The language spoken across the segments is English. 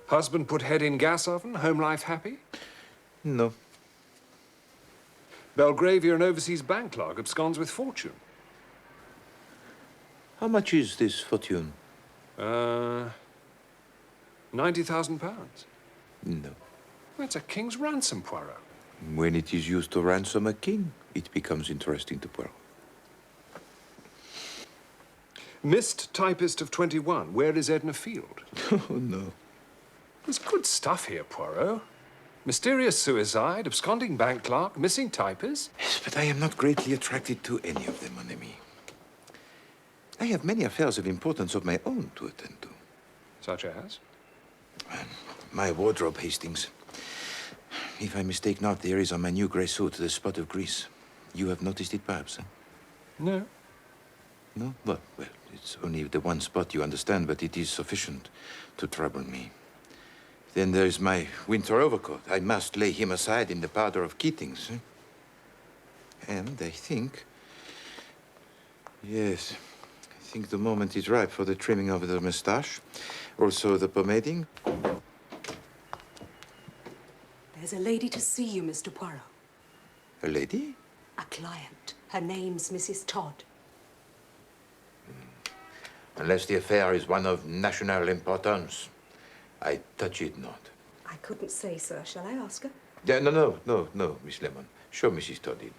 Husband put head in gas oven, home life happy? No. Belgravia, overseas bank clerk, absconds with fortune. How much is this fortune? £90,000. No. That's a king's ransom, Poirot. When it is used to ransom a king, it becomes interesting to Poirot. Missed typist of 21. Where is Edna Field? Oh, no. There's good stuff here, Poirot. Mysterious suicide, absconding bank clerk, missing typist. Yes, but I am not greatly attracted to any of them, mon ami. I have many affairs of importance of my own to attend to. Such as? My wardrobe, Hastings. If I mistake not, there is on my new grey suit the spot of grease. You have noticed it, perhaps, eh? No. No? Well, it's only the one spot, you understand, but it is sufficient to trouble me. Then there's my winter overcoat. I must lay him aside in the powder of Keating's. Eh? And I think... Yes, I think the moment is ripe for the trimming of the moustache. Also the pomading. There's a lady to see you, Mr. Poirot. A lady? A client. Her name's Mrs. Todd. Unless the affair is one of national importance, I touch it not. I couldn't say, sir. Shall I ask her? Yeah, no, Miss Lemon. Show Mrs. Todd in.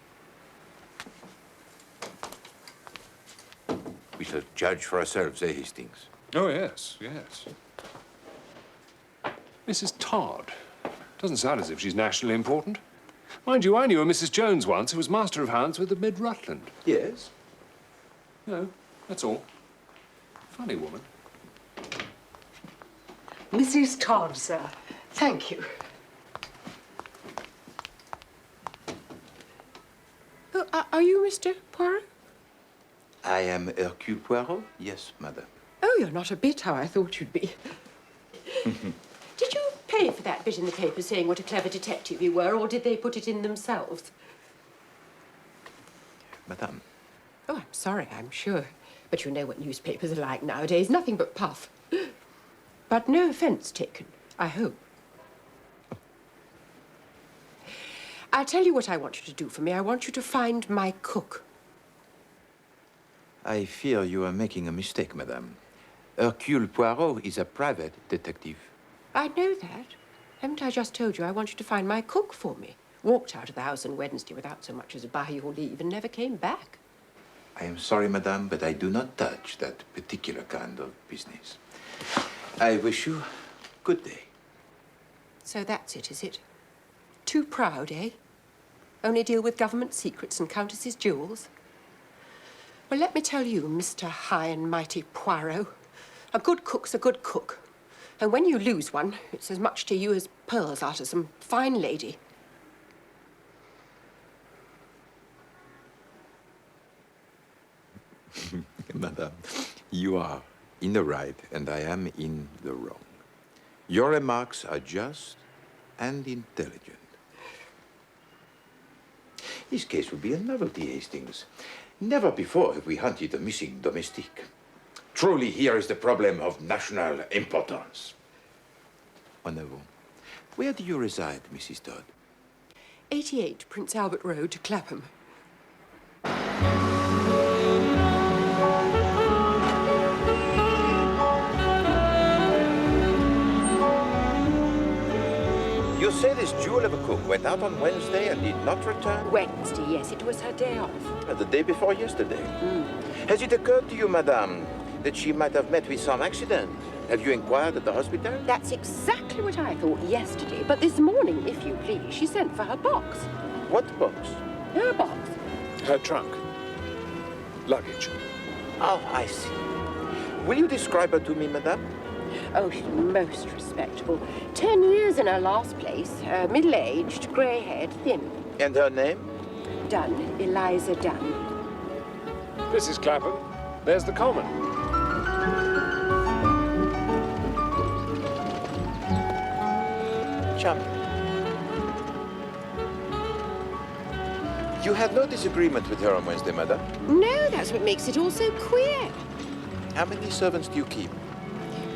We shall judge for ourselves, eh, Hastings? Oh, yes. Mrs. Todd. Doesn't sound as if she's nationally important. Mind you, I knew a Mrs. Jones once who was master of hounds with the Mid-Rutland. Yes. No, that's all. Funny woman. Mrs. Todd, sir. Thank you. Oh, are you Mr. Poirot? I am Hercule Poirot? Yes, madame. Oh, you're not a bit how I thought you'd be. Did you pay for that bit in the paper saying what a clever detective you were, or did they put it in themselves? Madame. Oh, I'm sorry, I'm sure. But you know what newspapers are like nowadays. Nothing but puff. But no offence taken, I hope. I'll tell you what I want you to do for me. I want you to find my cook. I fear you are making a mistake, madame. Hercule Poirot is a private detective. I know that. Haven't I just told you I want you to find my cook for me? Walked out of the house on Wednesday without so much as by your leave and never came back. I am sorry, madame, but I do not touch that particular kind of business. I wish you good day. So that's it, is it? Too proud, eh? Only deal with government secrets and countesses' jewels? Well, let me tell you, Mr. High and Mighty Poirot, a good cook's a good cook. And when you lose one, it's as much to you as pearls out of some fine lady. Madame, you are in the right and I am in the wrong. Your remarks are just and intelligent. This case will be a novelty, Hastings. Never before have we hunted a missing domestique. Truly, here is the problem of national importance. En avant. Where do you reside, Mrs. Todd? 88 Prince Albert Road, Clapham. You say this jewel of a cook went out on Wednesday and did not return? Wednesday, yes, it was her day off. The day before yesterday. Has it occurred to you, madame, that she might have met with some accident? Have you inquired at the hospital? That's exactly what I thought yesterday, but this morning, if you please, she sent for her box. What box? Her box. Her trunk. Luggage. Oh, I see. Will you describe her to me, madame? Oh, she's most respectable. 10 years in her last place. Middle-aged, grey-haired, thin. And her name? Dunn. Eliza Dunn. This is Clapham. There's the common. Charming. You had no disagreement with her on Wednesday, madame? No, that's what makes it all so queer. How many servants do you keep?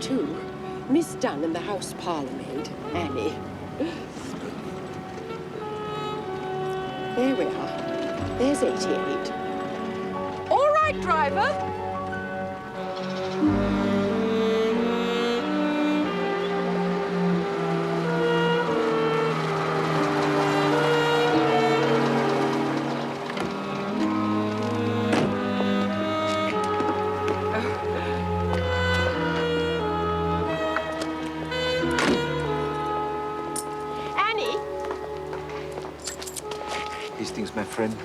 2. Miss Dunn and the house parlourmaid, Annie. There we are. There's 88. All right, driver. Hastings, my friend,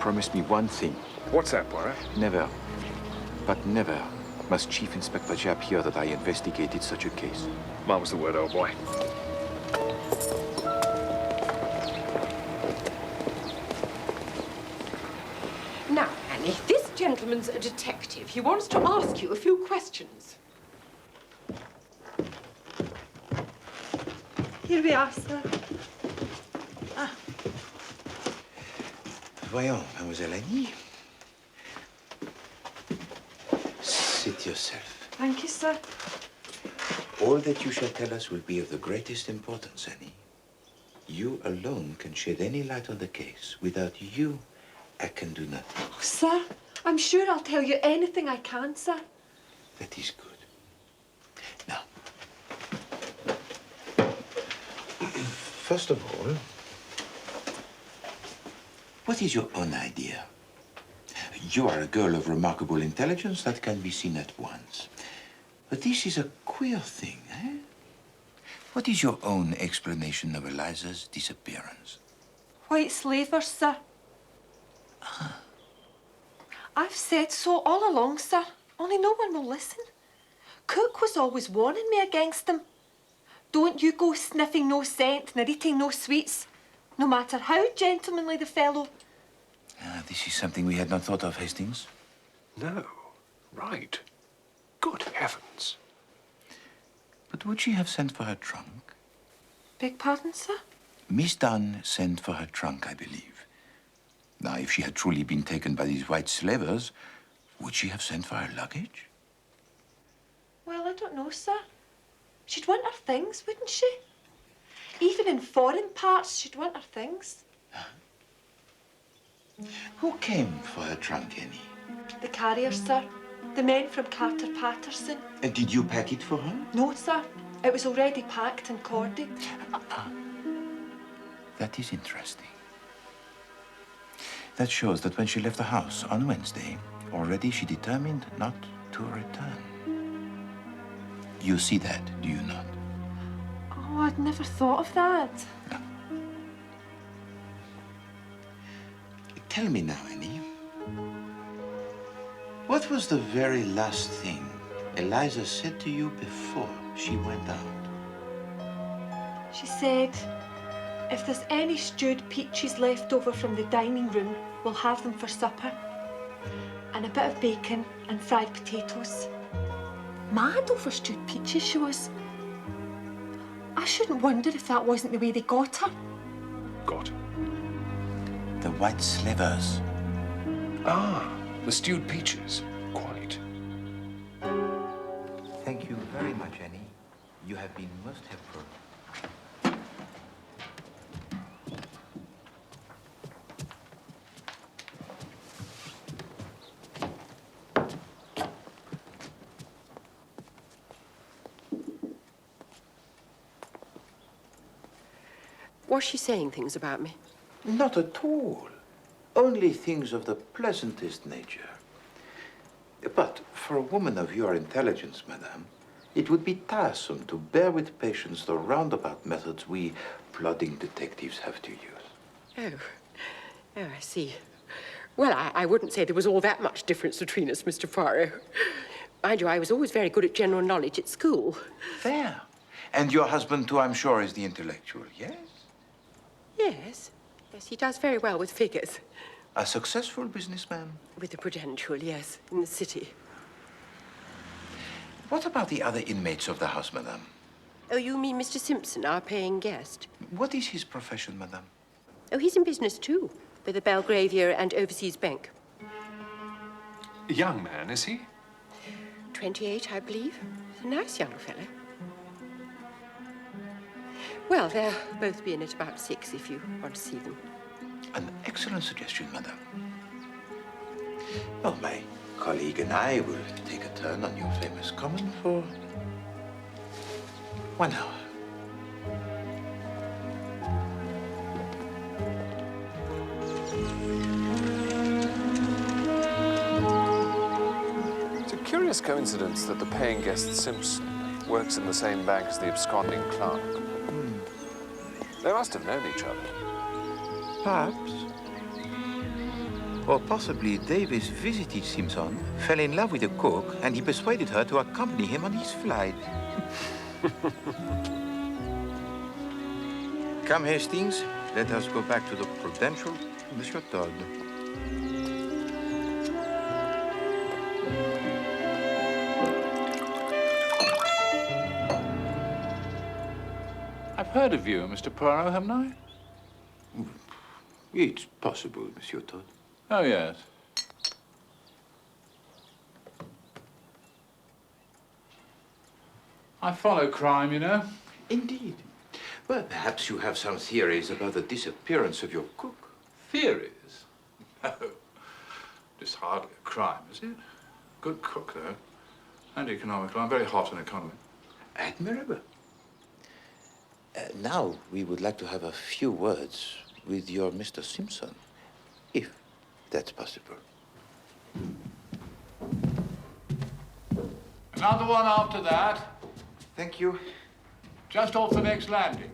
promise me one thing. What's that, Poirot? Never, but never must Chief Inspector Japp hear that I investigated such a case. Mum's the word, old boy. Now, Annie, this gentleman's a detective. He wants to ask you a few questions. Here we are, sir. Voyons, Mademoiselle Annie. Sit yourself. Thank you, sir. All that you shall tell us will be of the greatest importance, Annie. You alone can shed any light on the case. Without you, I can do nothing. Oh, sir, I'm sure I'll tell you anything I can, sir. That is good. Now, first of all, what is your own idea? You are a girl of remarkable intelligence that can be seen at once. But this is a queer thing, eh? What is your own explanation of Eliza's disappearance? White slavers, sir. I've said so all along, sir. Only no one will listen. Cook was always warning me against them. Don't you go sniffing no scent nor eating no sweets, no matter how gentlemanly the fellow. This is something we had not thought of, Hastings. No. Right. Good heavens. But would she have sent for her trunk? Beg pardon, sir? Miss Dunn sent for her trunk, I believe. Now, if she had truly been taken by these white slavers, would she have sent for her luggage? Well, I don't know, sir. She'd want her things, wouldn't she? Even in foreign parts, she'd want her things. Who came for her trunk, Annie? The carriers, sir. The men from Carter Patterson. And did you pack it for her? No, sir. It was already packed and corded. That is interesting. That shows that when she left the house on Wednesday, already she determined not to return. You see that, do you not? Oh, I'd never thought of that. No. Tell me now, Annie. What was the very last thing Eliza said to you before she went out? She said, if there's any stewed peaches left over from the dining room, we'll have them for supper. And a bit of bacon and fried potatoes. Mad over stewed peaches, she was. I shouldn't wonder if that wasn't the way they got her. Got her. The white slavers. Ah, the stewed peaches. Quite. Thank you very much, Annie. You have been most helpful. Was she saying things about me? Not at all. Only things of the pleasantest nature. But for a woman of your intelligence, madame, it would be tiresome to bear with patience the roundabout methods we plodding detectives have to use. Oh, I see. Well, I wouldn't say there was all that much difference between us, Mr. Poirot. Mind you, I was always very good at general knowledge at school. There. And your husband, too, I'm sure, is the intellectual, yes? Yes. Yes, he does very well with figures. A successful businessman? With the Prudential, yes, in the city. What about the other inmates of the house, madame? Oh, you mean Mr. Simpson, our paying guest? What is his profession, madame? Oh, he's in business, too, with the Belgravia and Overseas Bank. A young man, is he? 28, I believe. A nice young fellow. Well, they'll both be in at about 6 if you want to see them. An excellent suggestion, madame. Well, my colleague and I will take a turn on your famous common for 1 hour. It's a curious coincidence that the paying guest Simpson works in the same bank as the absconding clerk. They must have known each other. Perhaps. Or possibly Davis visited Simpson, fell in love with the cook, and he persuaded her to accompany him on his flight. Come, Hastings. Let us go back to the Prudential, Monsieur Todd. I've heard of you, Mr. Poirot, haven't I? It's possible, Monsieur Todd. Oh, yes. I follow crime, you know. Indeed. Well, perhaps you have some theories about the disappearance of your cook. Theories? No. It's hardly a crime, is it? Good cook, though. And economical. I'm very hot on economy. Admirable. Now, we would like to have a few words with your Mr. Simpson, if that's possible. Another one after that. Thank you. Just off the next landing.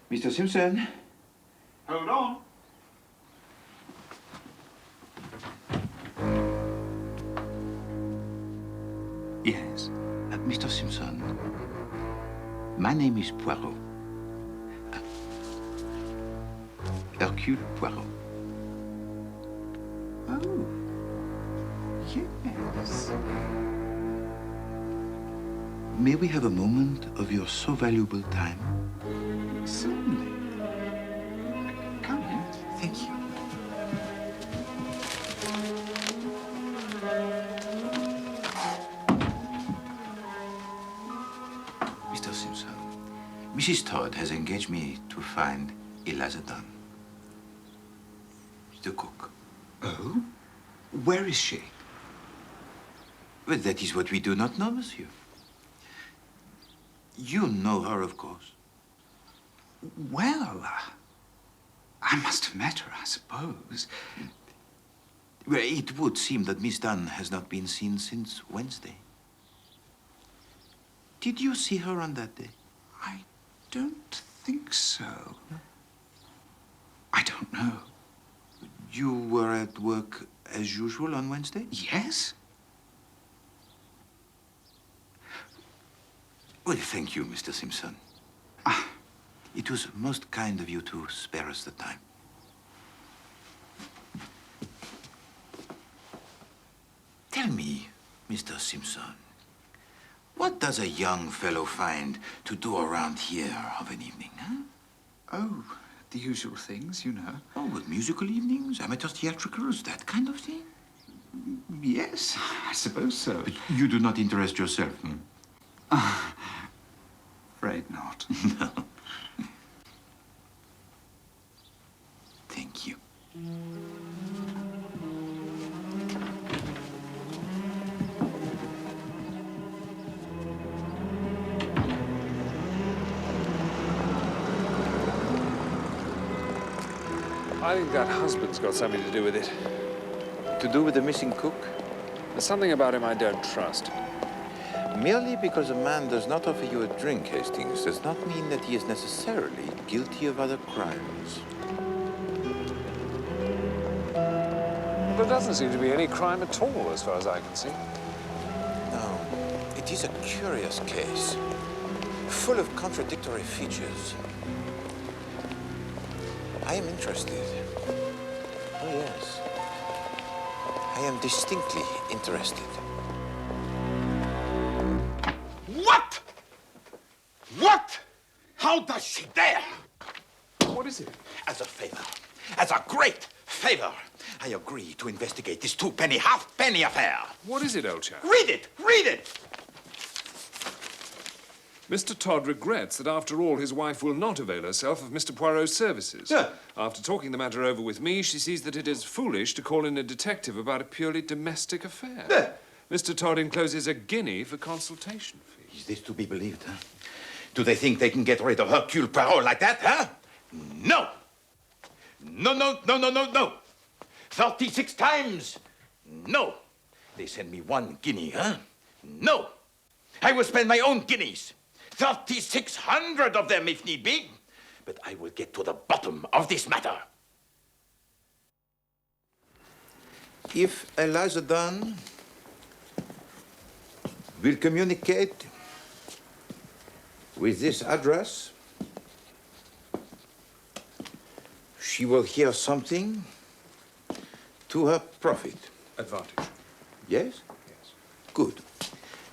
Mr. Simpson? Hold on. Yes. Mr. Simpson, my name is Poirot. Hercule Poirot. Oh, yes. May we have a moment of your so valuable time? Certainly. Come in. Thank you. Mr. Simpson, Mrs. Todd has engaged me to find Eliza Dunn, the cook. Oh? Where is she? Well, that is what we do not know, monsieur. You know her, of course. Well, I must have met her, I suppose. Well, it would seem that Miss Dunn has not been seen since Wednesday. Did you see her on that day? I don't think so. I don't know. You were at work as usual on Wednesday? Yes? Well, thank you, Mr. Simpson. It was most kind of you to spare us the time. Tell me, Mr. Simpson, what does a young fellow find to do around here of an evening, huh? Oh, the usual things, you know. Oh, but musical evenings, amateur theatricals, that kind of thing? Yes, I suppose so. But you do not interest yourself, hmm? Afraid not. No. Thank you. I think that husband's got something to do with it. To do with the missing cook? There's something about him I don't trust. Merely because a man does not offer you a drink, Hastings, does not mean that he is necessarily guilty of other crimes. Well, there doesn't seem to be any crime at all, as far as I can see. No, it is a curious case, full of contradictory features. I am interested. Oh, yes. I am distinctly interested. What? How does she dare? What is it? As a favor, as a great favor, I agree to investigate this two-penny, half-penny affair. What is it, old chap? Read it! Read it! Mr. Todd regrets that after all his wife will not avail herself of Mr. Poirot's services. Yeah. After talking the matter over with me, she sees that it is foolish to call in a detective about a purely domestic affair. Yeah. Mr. Todd encloses £1 for consultation fees. Is this to be believed, huh? Do they think they can get rid of Hercule Poirot like that, huh? No! No, no, no, no, no, no! 36 times! No! They send me £1, huh? No! I will spend my own guineas. 3,600 of them, if need be. But I will get to the bottom of this matter. If Eliza Dunn will communicate with this address, she will hear something to her profit. Advantage. Yes? Yes. Good.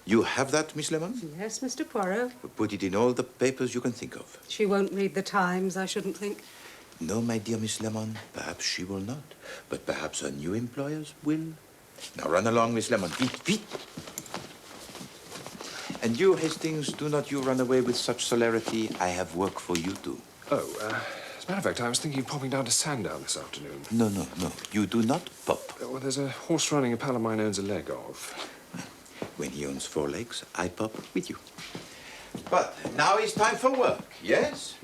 You have that, Miss Lemon? Yes, Mr. Poirot. Put it in all the papers you can think of. She won't read the Times, I shouldn't think. No, my dear Miss Lemon, perhaps she will not. But perhaps her new employers will. Now run along, Miss Lemon. Feet, feet. And you, Hastings, do not you run away with such celerity. I have work for you, too. Oh, as a matter of fact, I was thinking of popping down to Sandown this afternoon. No, no, no. You do not pop. Well, there's a horse riding a pal of mine owns a leg of. When he owns 4 legs, I pop with you. But now it's time for work, yes?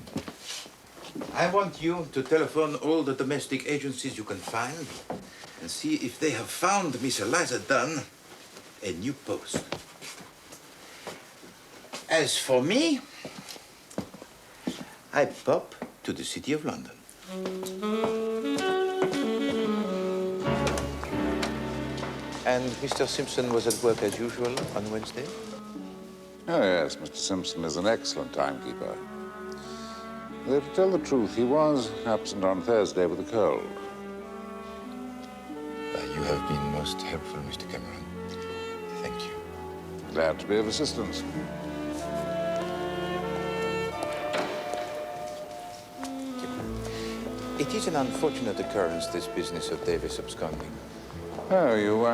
I want you to telephone all the domestic agencies you can find and see if they have found Miss Eliza Dunn a new post. As for me, I pop to the City of London. And Mr. Simpson was at work as usual on Wednesday? Oh, yes, Mr. Simpson is an excellent timekeeper. Though, to tell the truth, he was absent on Thursday with a cold. You have been most helpful, Mr. Cameron. Thank you. Glad to be of assistance. It is an unfortunate occurrence, this business of Davis absconding. Oh, you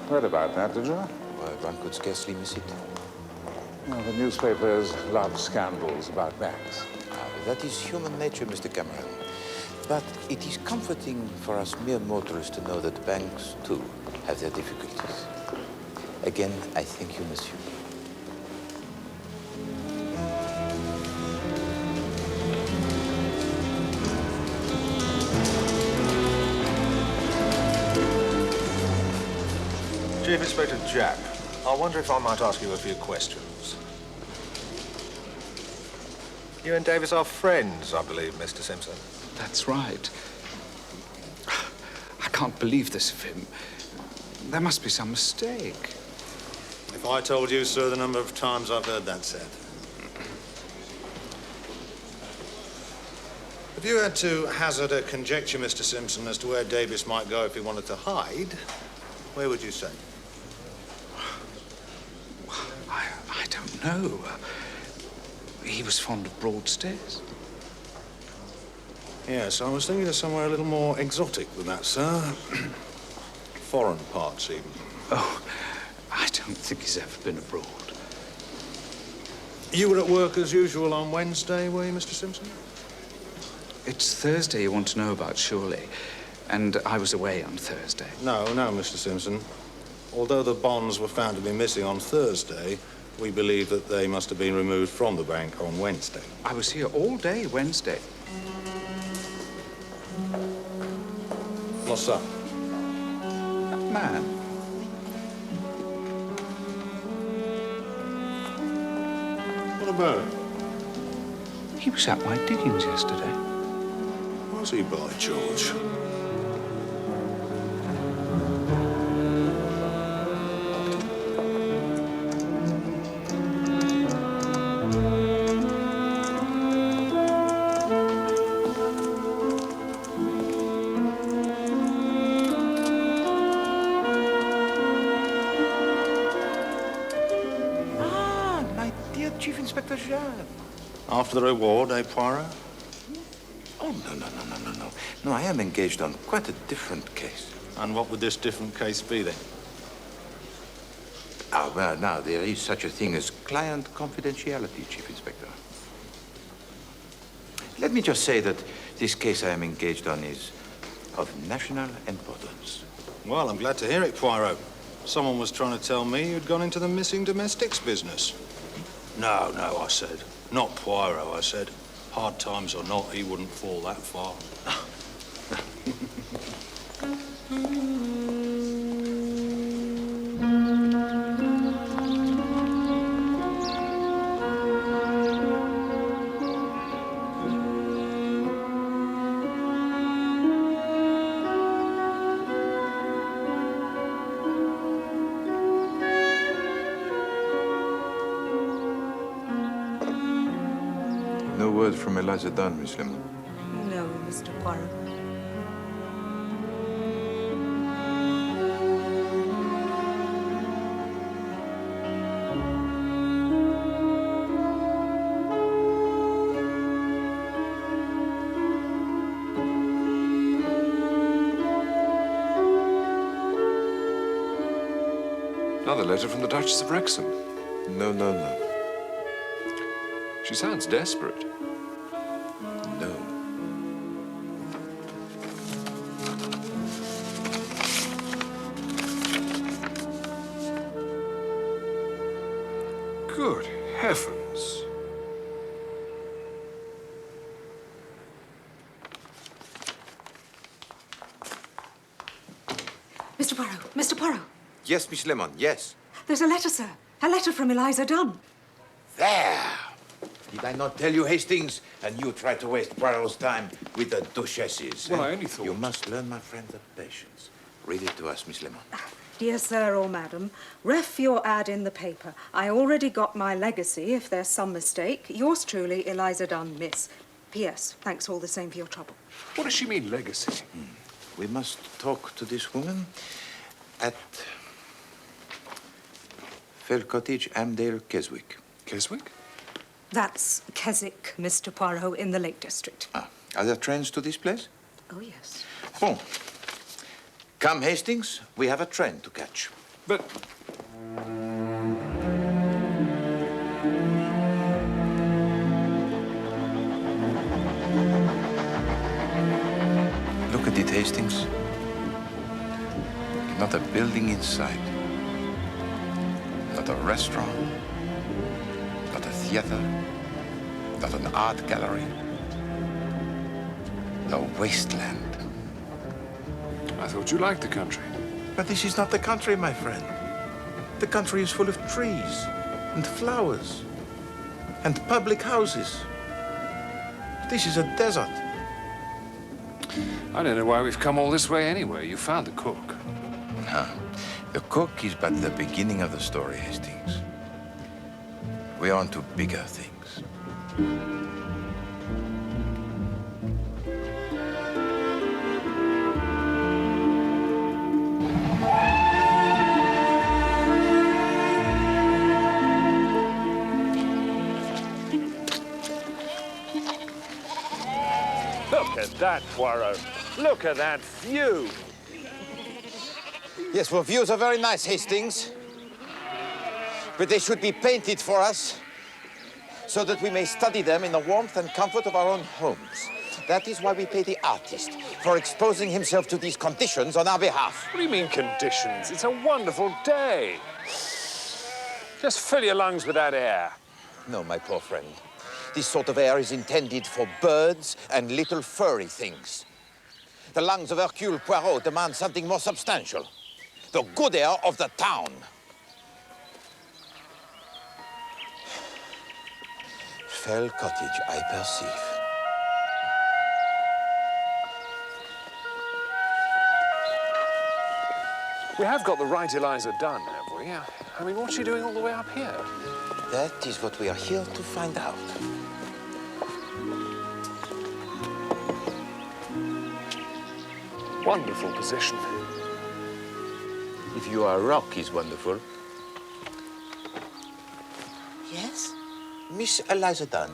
read about that, did you? Well, one could scarcely miss it. Well, the newspapers love scandals about banks. That is human nature, Mr. Cameron. But it is comforting for us mere motorists to know that banks, too, have their difficulties. Again, I thank you, monsieur. Chief Inspector Jack, I wonder if I might ask you a few questions. You and Davis are friends, I believe, Mr. Simpson. That's right. I can't believe this of him. There must be some mistake. If I told you, sir, the number of times I've heard that said. If you had to hazard a conjecture, Mr. Simpson, as to where Davis might go if he wanted to hide, where would you say? I don't know. He was fond of Broadstairs. Yes, I was thinking of somewhere a little more exotic than that, sir. Foreign parts, even. Oh, I don't think he's ever been abroad. You were at work as usual on Wednesday, were you, Mr. Simpson? It's Thursday you want to know about, surely. And I was away on Thursday. No, Mr. Simpson. Although the bonds were found to be missing on Thursday, we believe that they must have been removed from the bank on Wednesday. I was here all day Wednesday. What's up? That man. What about it? He was at my diggings yesterday. Was he, by George? Ah, my dear Chief Inspector Jean. After the reward, eh, Poirot? Oh, no. No, I am engaged on quite a different case. And what would this different case be, then? Ah, well, now, there is such a thing as client confidentiality, Chief Inspector. Let me just say that this case I am engaged on is of national importance. Well, I'm glad to hear it, Poirot. Someone was trying to tell me you'd gone into the missing domestics business. No, I said. Not Poirot, I said. Hard times or not, he wouldn't fall that far. No word from Eliza Dunn, Miss Lemon. No, Mr. Poirot. Another letter from the Duchess of Wrexham. No. She sounds desperate. No. Good heavens. Mr. Poirot, Mr. Poirot. Yes, Miss Lemon, yes. There's a letter, sir. A letter from Eliza Dunn. There! Did I not tell you, Hastings? And you try to waste Poirot's time with the duchesses. Well, I only thought... You must learn, my friend, the patience. Read it to us, Miss Lemon. Dear sir or madam, ref your ad in the paper. I already got my legacy, if there's some mistake. Yours truly, Eliza Dunn, miss. P.S. Thanks all the same for your trouble. What does she mean, legacy? We must talk to this woman at Fell Cottage, Amdale, Keswick. Keswick? That's Keswick, Mr. Poirot, in the Lake District. Ah, are there trains to this place? Oh, yes. Bon. Come, Hastings. We have a train to catch. But... Look at it, Hastings. Not a building in sight. Not a restaurant. Not a theater. Not an art gallery. The wasteland. I thought you liked the country. But this is not the country, my friend. The country is full of trees and flowers and public houses. This is a desert. I don't know why we've come all this way anyway. You found the cook. No, the cook is but the beginning of the story, Hastings. We're on to bigger things. Look at that, Poirot. Look at that view. Yes, well, views are very nice, Hastings. But they should be painted for us so that we may study them in the warmth and comfort of our own homes. That is why we pay the artist for exposing himself to these conditions on our behalf. What do you mean, conditions? It's a wonderful day. Just fill your lungs with that air. No, my poor friend. This sort of air is intended for birds and little furry things. The lungs of Hercule Poirot demand something more substantial. The good air of the town. Fell Cottage, I perceive. We have got the right Eliza Dunn, have we? I mean, what's she doing all the way up here? That is what we are here to find out. Wonderful position. If you are rock is wonderful. Yes? Miss Eliza Dunn,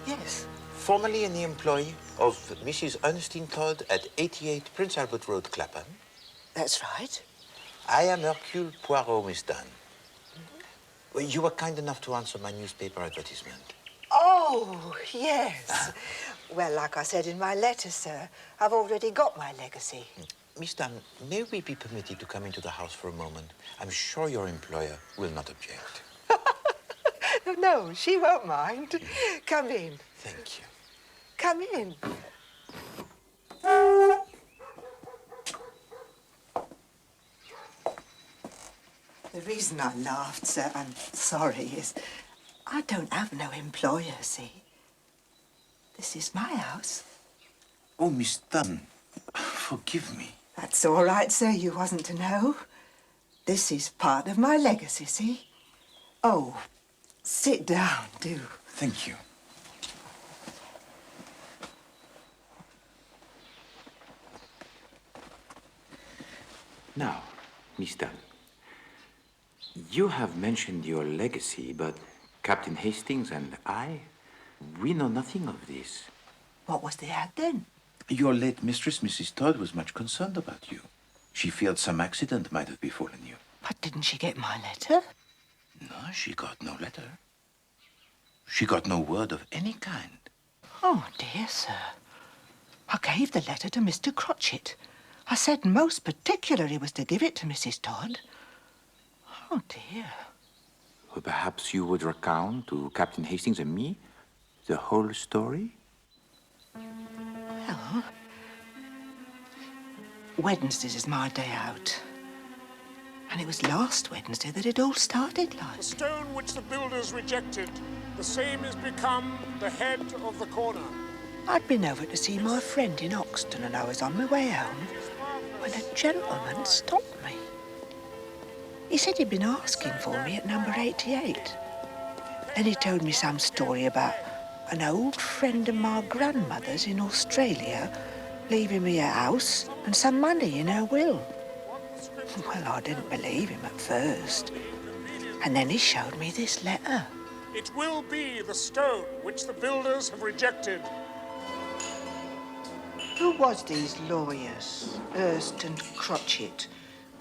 Yes. Formerly in the employ of Mrs. Ernestine Todd at 88 Prince Albert Road, Clapham. That's right. I am Hercule Poirot, Miss Dunn. Well, you were kind enough to answer my newspaper advertisement. Oh, yes. Well, like I said in my letter, sir, I've already got my legacy. Miss Dunn, may we be permitted to come into the house for a moment? I'm sure your employer will not object. No, she won't mind. Come in. Thank you. Come in. The reason I laughed, sir, I'm sorry, is I don't have no employer, see? This is my house. Oh, Miss Dunn, forgive me. That's all right, sir. You wasn't to know. This is part of my legacy, see? Oh, sit down, do. Thank you. Now, Miss Dunn, you have mentioned your legacy, but Captain Hastings and I, we know nothing of this. What was the ad then? Your late mistress, Mrs. Todd, was much concerned about you. She feared some accident might have befallen you. But didn't she get my letter? No, she got no letter. She got no word of any kind. Oh, dear, sir. I gave the letter to Mr. Crotchet. I said most particular he was to give it to Mrs. Todd. Oh, dear. Well, perhaps you would recount to Captain Hastings and me the whole story? Well, Wednesdays is my day out. And it was last Wednesday that it all started, like. The stone which the builders rejected, the same is become the head of the corner. I'd been over to see my friend in Oxton and I was on my way home when a gentleman stopped me. He said he'd been asking for me at number 88. Then he told me some story about an old friend of my grandmother's in Australia leaving me a house and some money in her will. Well, I didn't believe him at first. And then he showed me this letter. It will be the stone which the builders have rejected. Who was these lawyers, Hurst and Crotchet,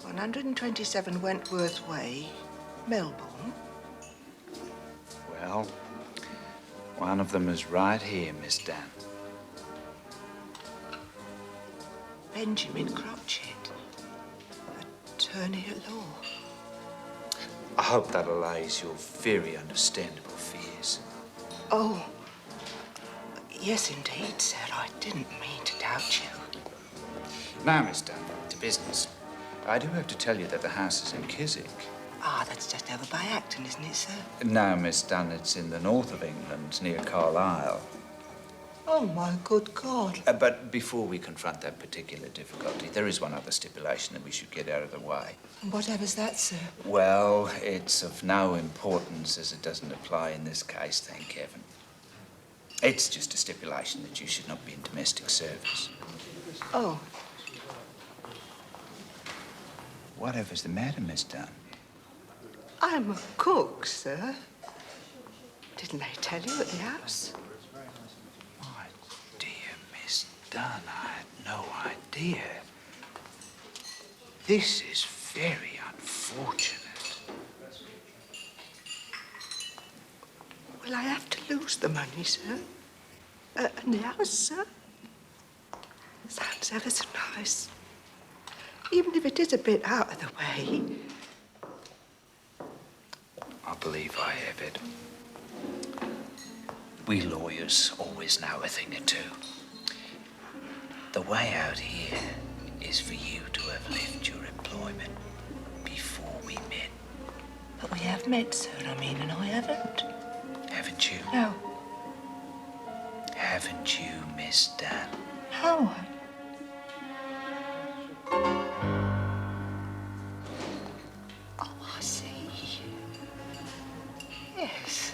127 Wentworth Way, Melbourne? Well, one of them is right here, Miss Dunn. Benjamin Crotchet, attorney at law. I hope that allays your very understandable fears. Oh, yes, indeed, sir. I didn't mean to doubt you. Now, Miss Dunn, to business. I do have to tell you that the house is in Chiswick. Ah, that's just over by Acton, isn't it, sir? No, Miss Dunn, it's in the north of England, near Carlisle. Oh, my good God. But before we confront that particular difficulty, there is one other stipulation that we should get out of the way. And whatever's that, sir? Well, it's of no importance as it doesn't apply in this case, thank heaven. It's just a stipulation that you should not be in domestic service. Oh. Whatever's the matter, Miss Dunn? I'm a cook, sir. Didn't they tell you at the house? My dear Miss Dunn, I had no idea. This is very unfortunate. Will I have to lose the money, sir? And the house, sir? Sounds ever so nice. Even if it is a bit out of the way. I believe I have it. We lawyers always know a thing or two. The way out here is for you to have left your employment before we met. But we have met, sir, I mean, and I haven't. Haven't you? No. Haven't you, Miss Dunn? How? Oh, I see. Yes.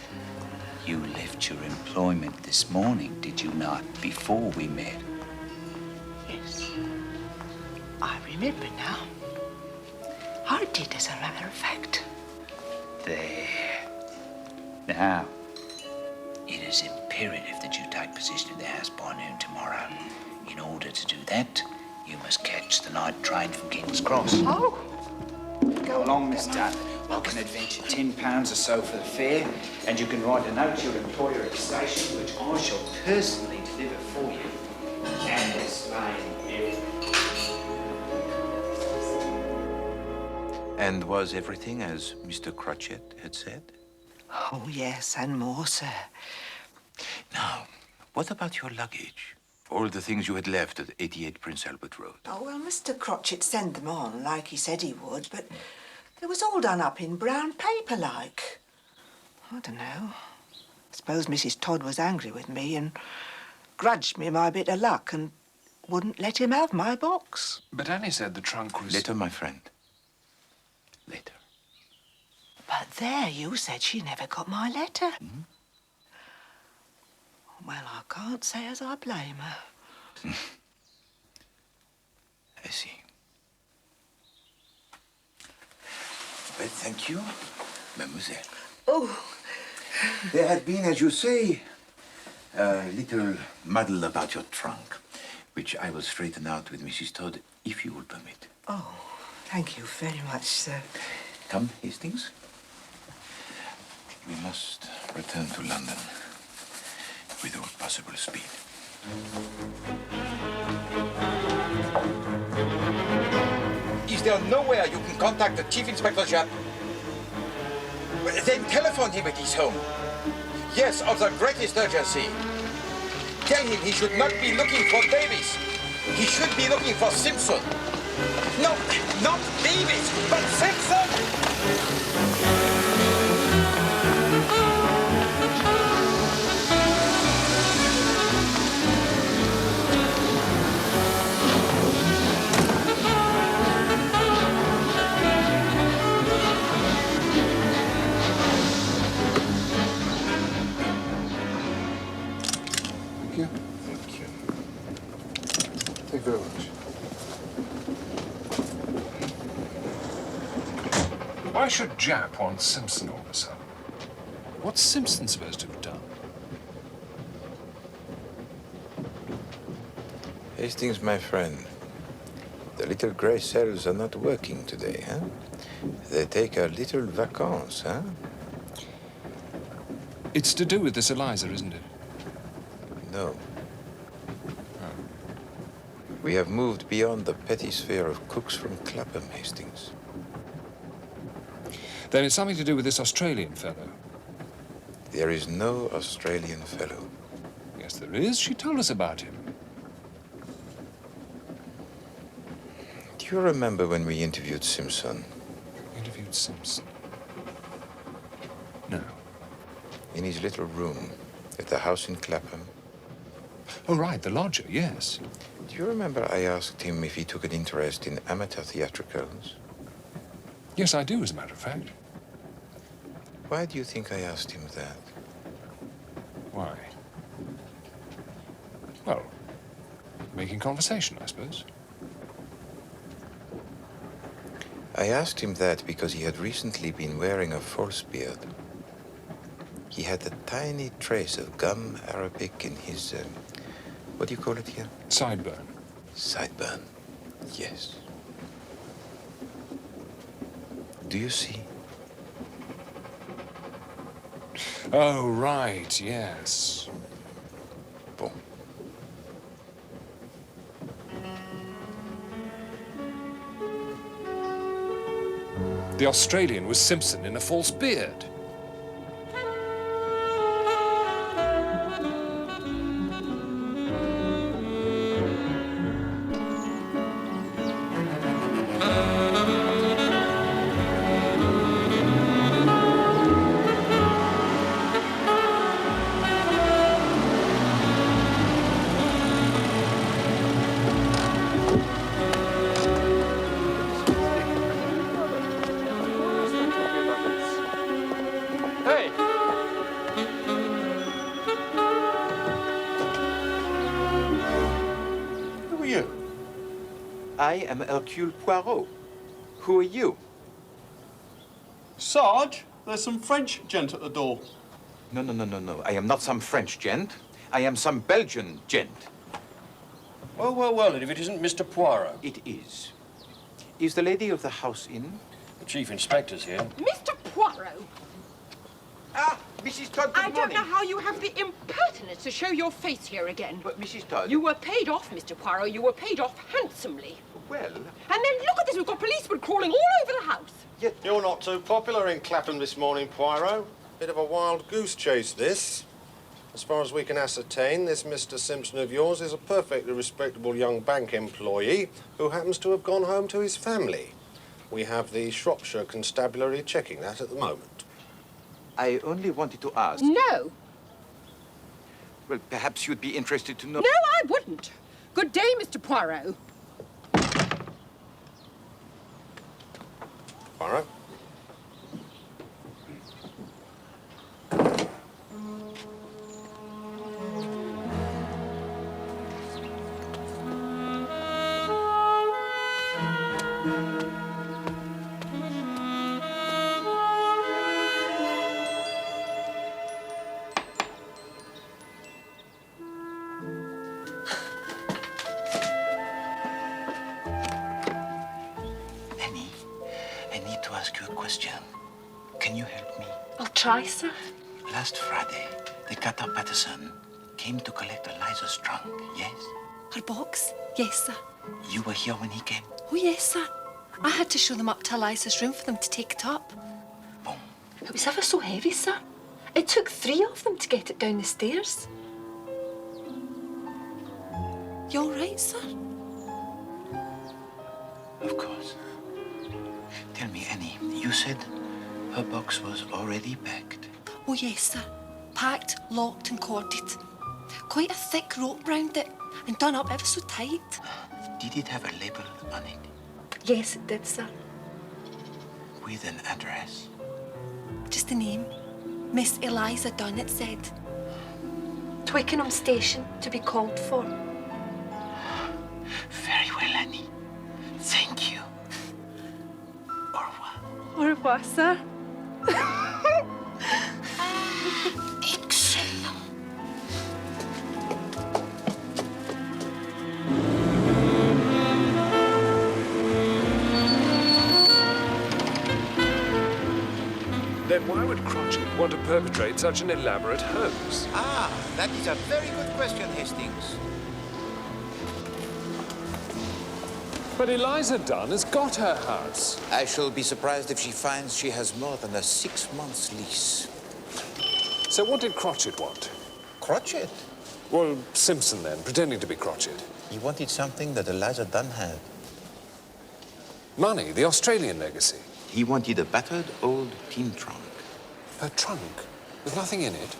You left your employment this morning, did you not, before we met? Yes. I remember now. I did, as a matter of fact. There. Now, It is imperative that you take possession of the house by noon tomorrow. In order to do that, you must catch the night train from King's Cross. Oh! Go along, mister. I can adventure £10 or so for the fare, and you can write a note to your employer at the station, which I shall personally deliver for you and explain everything. And was everything as Mr. Crotchet had said? Oh, yes, and more, sir. Now, what about your luggage? All the things you had left at 88 Prince Albert Road. Oh, well, Mr. Crotchet sent them on like he said he would, but it was all done up in brown paper like. I don't know. I suppose Mrs. Todd was angry with me and grudged me my bit of luck and wouldn't let him have my box. But Annie said the trunk was... Later, my friend. Later. But there, you said she never got my letter. Mm-hmm. Well, I can't say as I blame her. I see. Well, thank you, mademoiselle. Oh. There had been, as you say, a little muddle about your trunk, which I will straighten out with Mrs. Todd, if you will permit. Oh, thank you very much, sir. Come, Hastings. We must return to London with all possible speed. Is there nowhere you can contact the Chief Inspector Japp? Then telephone him at his home. Yes, of the greatest urgency. Tell him he should not be looking for Davis. He should be looking for Simpson. No, not Davis, but Simpson! Thank you. Thank you. Thank you very much. Why should Japp want Simpson all of a sudden? What's Simpson supposed to have done? Hastings, my friend, the little grey cells are not working today, huh? They take a little vacances, huh? It's to do with this Eliza, isn't it? No. We have moved beyond the petty sphere of cooks from Clapham, Hastings. Then it's something to do with this Australian fellow. There is no Australian fellow. Yes, there is. She told us about him. Do you remember when we interviewed Simpson? Interviewed Simpson? No. In his little room at the house in Clapham. Oh, right, the lodger, yes. Do you remember I asked him if he took an interest in amateur theatricals? Yes, I do, as a matter of fact. Why do you think I asked him that? Why? Well, making conversation, I suppose. I asked him that because he had recently been wearing a false beard. He had a tiny trace of gum arabic in his, what do you call it here? Sideburn. Sideburn, yes. Do you see? Oh, right, yes. Bon. The Australian was Simpson in a false beard. I am Hercule Poirot. Who are you? Sarge, there's some French gent at the door. No. I am not some French gent. I am some Belgian gent. Well, and if it isn't Mr. Poirot? It is. Is the lady of the house in? The Chief Inspector's here. Mr. Poirot! Ah, Mrs. Todd, good I don't know how you have the impertinence to show your face here again. But, Mrs. Todd... You were paid off, Mr. Poirot. You were paid off handsomely. Well... And then look at this. We've got policemen crawling all over the house. Yet... You're not too popular in Clapham this morning, Poirot. Bit of a wild goose chase, this. As far as we can ascertain, this Mr. Simpson of yours is a perfectly respectable young bank employee who happens to have gone home to his family. We have the Shropshire Constabulary checking that at the moment. I only wanted to ask... No. Well, perhaps you'd be interested to know... No, I wouldn't. Good day, Mr. Poirot. Poirot? Can you help me? I'll try, sir. Last Friday, the cutter Patterson came to collect Eliza's trunk, yes? Her box? Yes, sir. You were here when he came? Oh, yes, sir. I had to show them up to Eliza's room for them to take it up. Boom. It was ever so heavy, sir. It took 3 of them to get it down the stairs. You all right, sir? Of course. Tell me, Annie, you said her box was already packed. Oh, yes, sir. Packed, locked and corded. Quite a thick rope round it and done up ever so tight. Did it have a label on it? Yes, it did, sir. With an address? Just a name. Miss Eliza Dunn, it said. Twickenham Station, to be called for. Very well, Annie. Thank you. Au revoir. Au revoir, sir. Excellent. Then why would Crotchet want to perpetrate such an elaborate hoax? Ah, that is a very good question, Hastings. But Eliza Dunn has got her house. I shall be surprised if she finds she has more than a 6 months lease. So what did Crotchet want? Crotchet? Well, Simpson then, pretending to be Crotchet. He wanted something that Eliza Dunn had. Money, the Australian legacy. He wanted a battered old tin trunk. Her trunk? With nothing in it?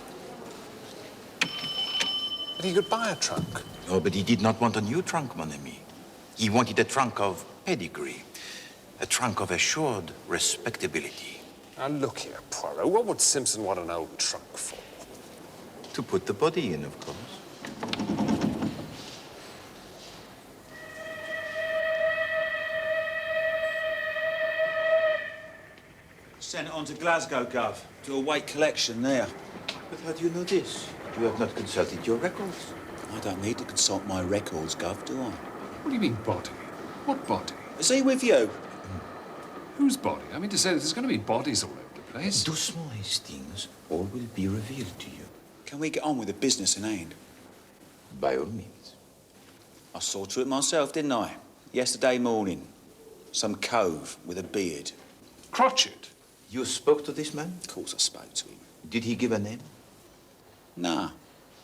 But he could buy a trunk. Oh, but he did not want a new trunk, mon ami. He wanted a trunk of pedigree. A trunk of assured respectability. Now, look here, Poirot. What would Simpson want an old trunk for? To put the body in, of course. Sent it on to Glasgow, Gov. To await collection there. But how do you know this? You have not consulted your records. I don't need to consult my records, Gov, do I? What do you mean, body? What body? Is he with you? Whose body? I mean to say that there's going to be bodies all over the place. Doucement, Hastings. All will be revealed to you. Can we get on with the business in hand? By all means. I saw to it myself, didn't I? Yesterday morning. Some cove with a beard. Crotchet? You spoke to this man? Of course I spoke to him. Did he give a name? Nah.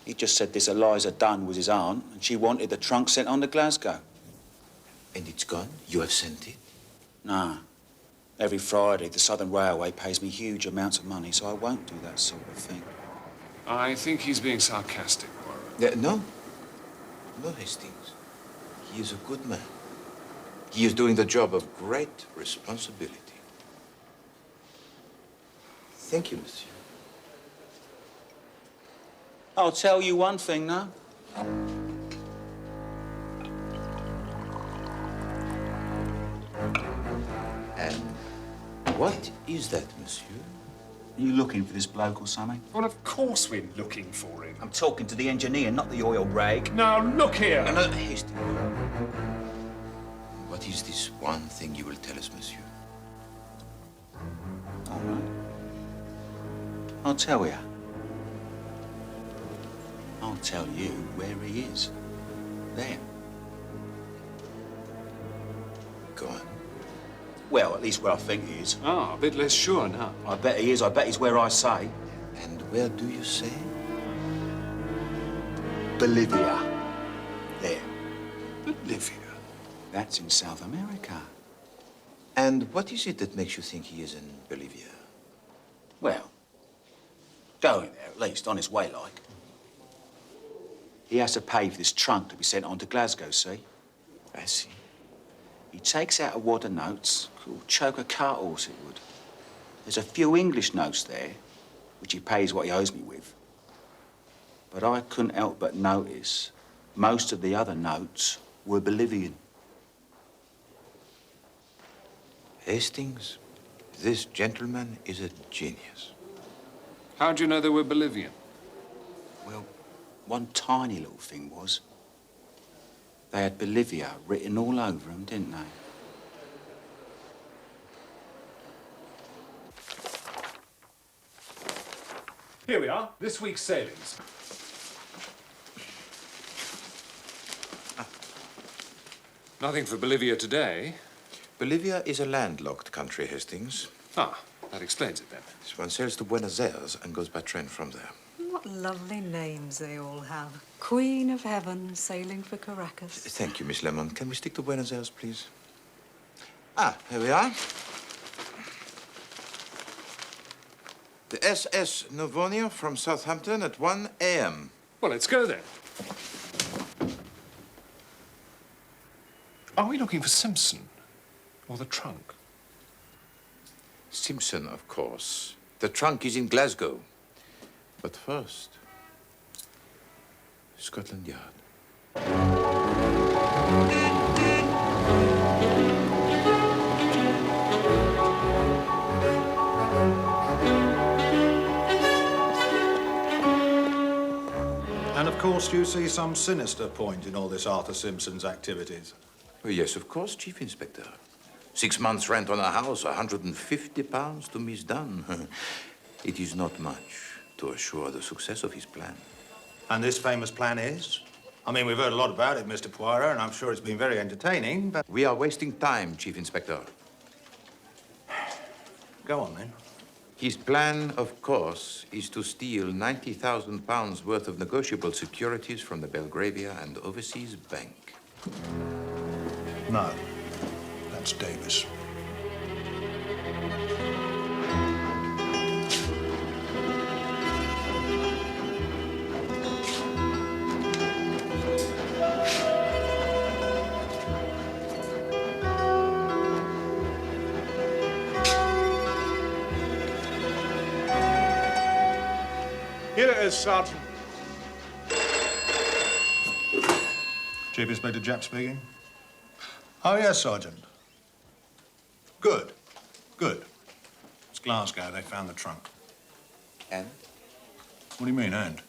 He just said this Eliza Dunn was his aunt, and she wanted the trunk sent on to Glasgow. And it's gone? You have sent it? Nah. Every Friday, the Southern Railway pays me huge amounts of money, so I won't do that sort of thing. I think he's being sarcastic, Poirot. No. No, Hastings. He is a good man. He is doing the job of great responsibility. Thank you, monsieur. I'll tell you one thing now. And what is that, monsieur? Are you looking for this bloke or something? Well, of course we're looking for him. I'm talking to the engineer, not the oil rag. Now, look here. No, Hastings. What is this one thing you will tell us, monsieur? All right. I'll tell you. I'll tell you where he is. There. Go on. Well, at least where I think he is. Ah, a bit less sure now. I bet he is. I bet he's where I say. And where do you say? Bolivia. There. Bolivia? That's in South America. And what is it that makes you think he is in Bolivia? Well, going there, at least, on his way, like. He has to pay for this trunk to be sent on to Glasgow, see? I see. He takes out a wad of notes, could choke a cart horse it would. There's a few English notes there, which he pays what he owes me with. But I couldn't help but notice most of the other notes were Bolivian. Hastings, this gentleman is a genius. How do you know they were Bolivian? Well, one tiny little thing was, they had Bolivia written all over them, didn't they? Here we are, this week's sailings. Nothing for Bolivia today. Bolivia is a landlocked country, Hastings. Ah, that explains it then. One sails to Buenos Aires and goes by train from there. What lovely names they all have. Queen of Heaven sailing for Caracas. Thank you, Miss Lemon. Can we stick to Buenos Aires, please? Ah, here we are. The SS Novonia from Southampton at 1 a.m. Well, let's go then. Are we looking for Simpson or the trunk? Simpson, of course. The trunk is in Glasgow. But first, Scotland Yard. And of course, you see some sinister point in all this Arthur Simpson's activities. Well, yes, of course, Chief Inspector. 6 months' rent on a house, £150 to Miss Dunn. It is not much to assure the success of his plan. And this famous plan is? I mean, we've heard a lot about it, Mr. Poirot, and I'm sure it's been very entertaining, but... We are wasting time, Chief Inspector. Go on, then. His plan, of course, is to steal £90,000 worth of negotiable securities from the Belgravia and Overseas Bank. No, that's Davis. Here it is, Sergeant. Chief Inspector Japp speaking. Oh, yes, Sergeant. Good. Good. It's Glasgow. They found the trunk. And? What do you mean, and?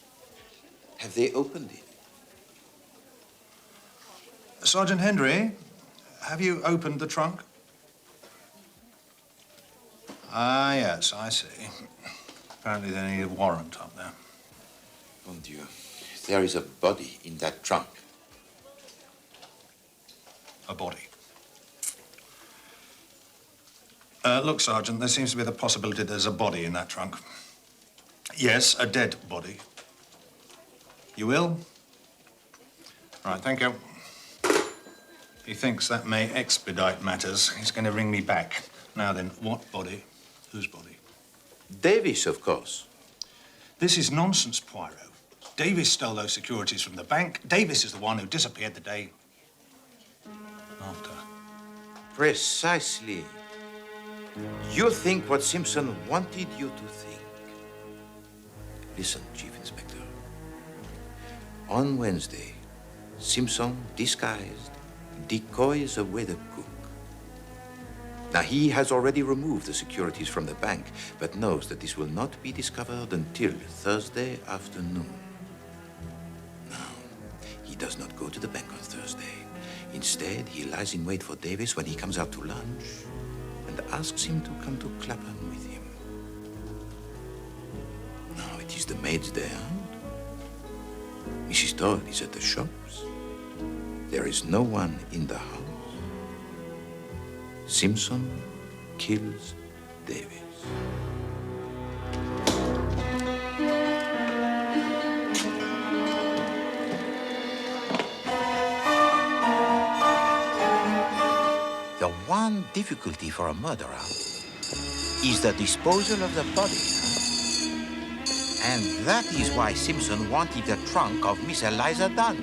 Have they opened it? Sergeant Hendry, have you opened the trunk? Ah, yes, I see. Apparently they need a warrant up there. Mon Dieu. There is a body in that trunk. A body. Look, Sergeant, there seems to be the possibility there's a body in that trunk. Yes, a dead body. You will? Right, thank you. He thinks that may expedite matters. He's going to ring me back. Now then, what body? Whose body? Davis, of course. This is nonsense, Poirot. Davis stole those securities from the bank. Davis is the one who disappeared the day after. Precisely. You think what Simpson wanted you to think. Listen, Chief Inspector. On Wednesday, Simpson, disguised, decoys away the cook. Now, he has already removed the securities from the bank, but knows that this will not be discovered until Thursday afternoon. Now, he does not go to the bank on Thursday. Instead, he lies in wait for Davis when he comes out to lunch and asks him to come to Clapham with him. Now, it is the maid's day out. Mrs. Todd is at the shops. There is no one in the house. Simpson kills Davis. The one difficulty for a murderer is the disposal of the body. And that is why Simpson wanted the trunk of Miss Eliza Dunn.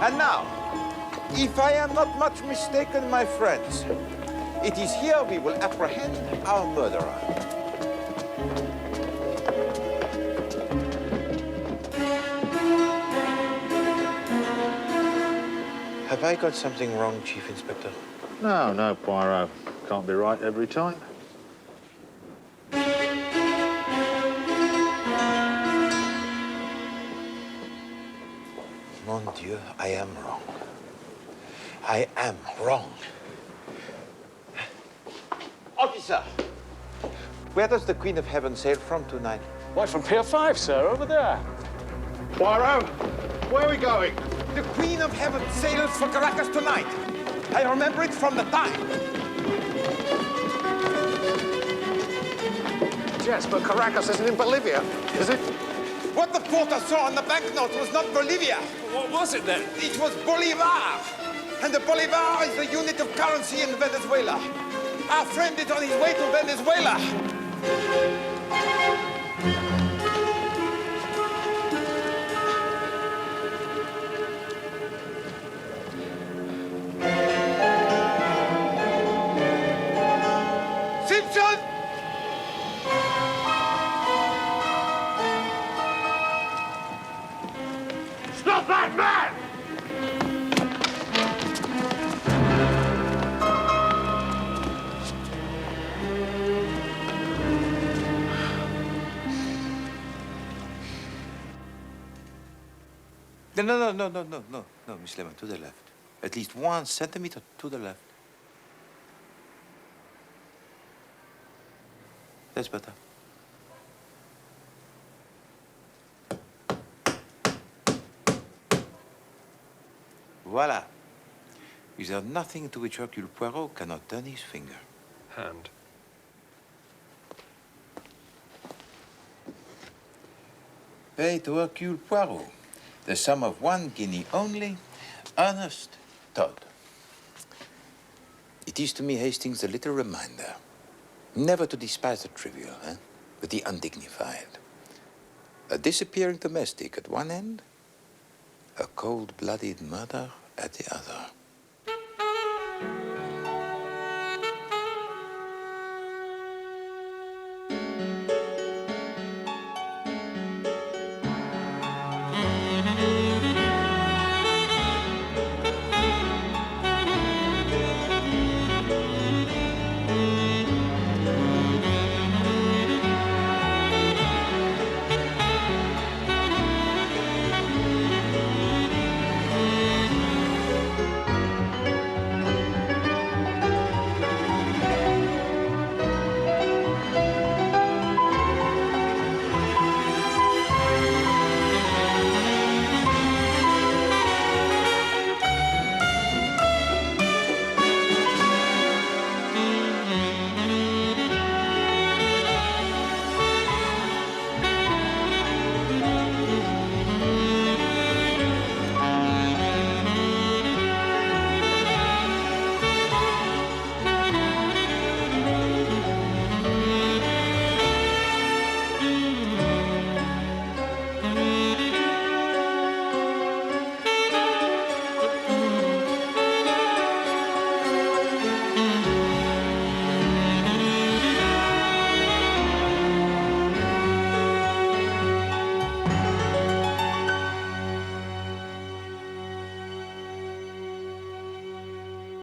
And now, if I am not much mistaken, my friends, it is here we will apprehend our murderer. Have I got something wrong, Chief Inspector? No, no, Poirot. Can't be right every time. Mon Dieu, I am wrong. I am wrong. Officer, where does the Queen of Heaven sail from tonight? Why, from Pier 5, sir, over there. Poirot, where are we going? The Queen of Heaven sails for Caracas tonight. I remember it from the time. Yes, but Caracas isn't in Bolivia, is it? What the porter saw on the banknote was not Bolivia. What was it then? It was Bolivar. And the Bolivar is the unit of currency in Venezuela. Our friend is on his way to Venezuela. Simpson! Stop that man! No, Miss Lemon, to the left. At least 1 centimeter to the left. That's better. Voila. Is there nothing to which Hercule Poirot cannot turn his finger? Hand. Pay to Hercule Poirot the sum of 1 guinea only, Ernest Todd. It is to me, Hastings, a little reminder never to despise the trivial, but the undignified. A disappearing domestic at one end, a cold-blooded murder at the other.